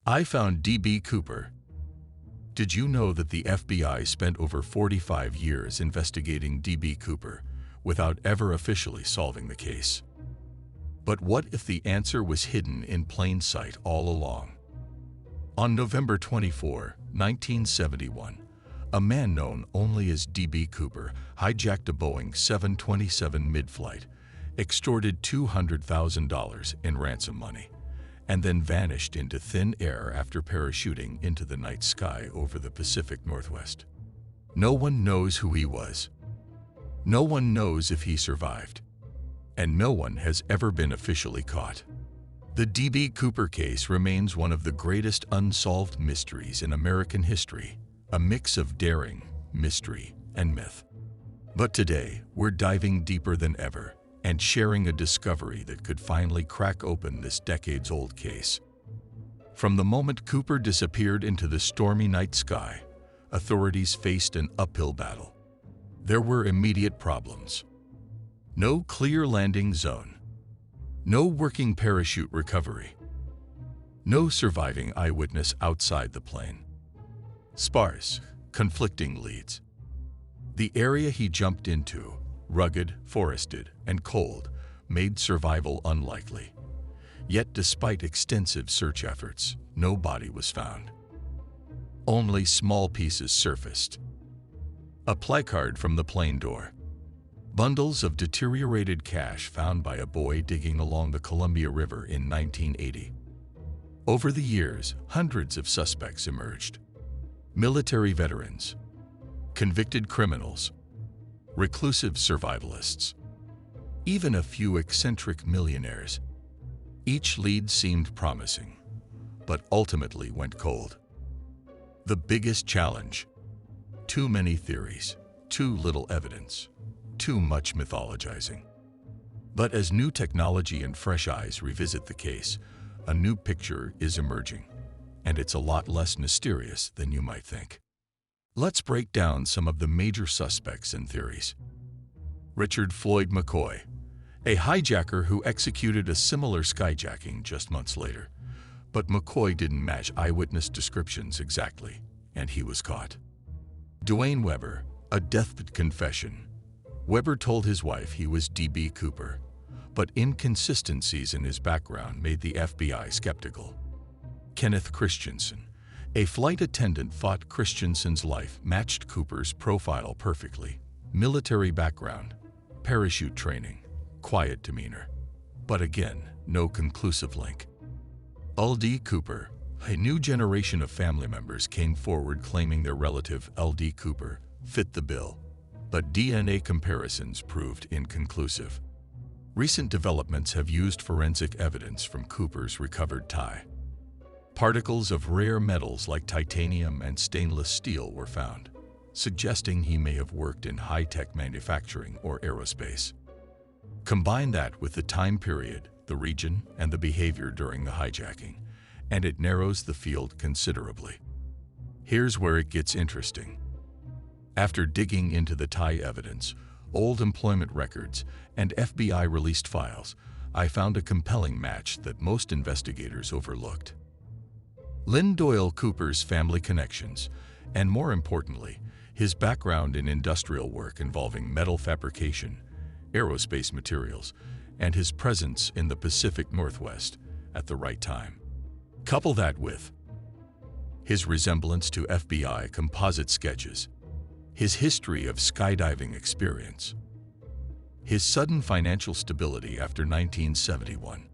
I found D.B. Cooper. Did you know that the FBI spent over 45 years investigating D.B. Cooper without ever officially solving the case? But what if the answer was hidden in plain sight all along? On November 24, 1971, a man known only as D.B. Cooper hijacked a Boeing 727 mid-flight, extorted $200,000 in ransom money, and then vanished into thin air after parachuting into the night sky over the Pacific Northwest. No one knows who he was. No one knows if he survived. And no one has ever been officially caught. The D.B. Cooper case remains one of the greatest unsolved mysteries in American history, a mix of daring, mystery, and myth. But today, we're diving deeper than ever and sharing a discovery that could finally crack open this decades-old case. From the moment Cooper disappeared into the stormy night sky, authorities faced an uphill battle. There were immediate problems. No clear landing zone. No working parachute recovery. No surviving eyewitness outside the plane. Sparse, conflicting leads. The area he jumped into, rugged, forested, and cold, made survival unlikely. Yet despite extensive search efforts, no body was found. Only small pieces surfaced. A placard from the plane door. Bundles of deteriorated cash found by a boy digging along the Columbia River in 1980. Over the years, hundreds of suspects emerged. Military veterans, convicted criminals, reclusive survivalists, even a few eccentric millionaires. Each lead seemed promising, but ultimately went cold. The biggest challenge: too many theories, too little evidence, too much mythologizing. But as new technology and fresh eyes revisit the case, a new picture is emerging, and it's a lot less mysterious than you might think. Let's break down some of the major suspects and theories. Richard Floyd McCoy, a hijacker who executed a similar skyjacking just months later. But McCoy didn't match eyewitness descriptions exactly, and he was caught. Dwayne Weber, a deathbed confession. Weber told his wife he was D.B. Cooper, but inconsistencies in his background made the FBI skeptical. Kenneth Christensen, a flight attendant, thought Christensen's life matched Cooper's profile perfectly. Military background, parachute training, quiet demeanor. But again, no conclusive link. L.D. Cooper, a new generation of family members came forward claiming their relative L.D. Cooper fit the bill, but DNA comparisons proved inconclusive. Recent developments have used forensic evidence from Cooper's recovered tie. Particles of rare metals like titanium and stainless steel were found, suggesting he may have worked in high-tech manufacturing or aerospace. Combine that with the time period, the region, and the behavior during the hijacking, and it narrows the field considerably. Here's where it gets interesting. After digging into the tie evidence, old employment records, and FBI-released files, I found a compelling match that most investigators overlooked. Lynn Doyle Cooper's family connections, and more importantly, his background in industrial work involving metal fabrication, aerospace materials, and his presence in the Pacific Northwest at the right time. Couple that with his resemblance to FBI composite sketches, his history of skydiving experience, his sudden financial stability after 1971,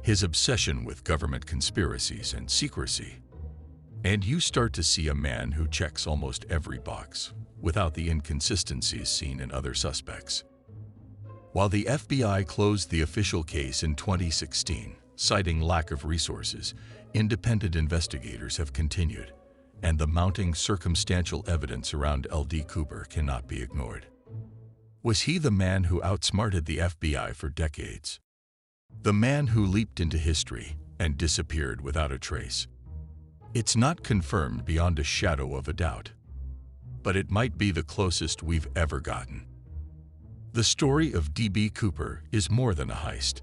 his obsession with government conspiracies and secrecy, and you start to see a man who checks almost every box without the inconsistencies seen in other suspects. While the FBI closed the official case in 2016, citing lack of resources, independent investigators have continued, and the mounting circumstantial evidence around L.D. Cooper cannot be ignored. Was he the man who outsmarted the FBI for decades? The man who leaped into history and disappeared without a trace? It's not confirmed beyond a shadow of a doubt, but it might be the closest we've ever gotten. The story of D.B. Cooper is more than a heist.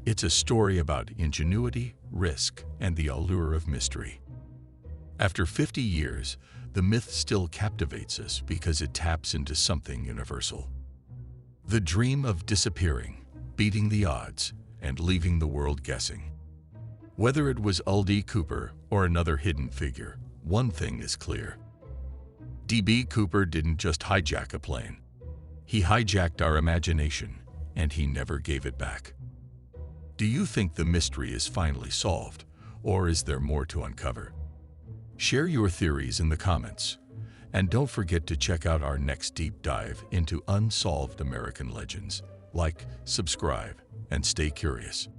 It's a story about ingenuity, risk, and the allure of mystery. After 50 years, the myth still captivates us because it taps into something universal. The dream of disappearing, beating the odds, and leaving the world guessing. Whether it was D.B. Cooper or another hidden figure, one thing is clear. D.B. Cooper didn't just hijack a plane. He hijacked our imagination, and he never gave it back. Do you think the mystery is finally solved, or is there more to uncover? Share your theories in the comments, and don't forget to check out our next deep dive into unsolved American legends. Like, subscribe, and stay curious.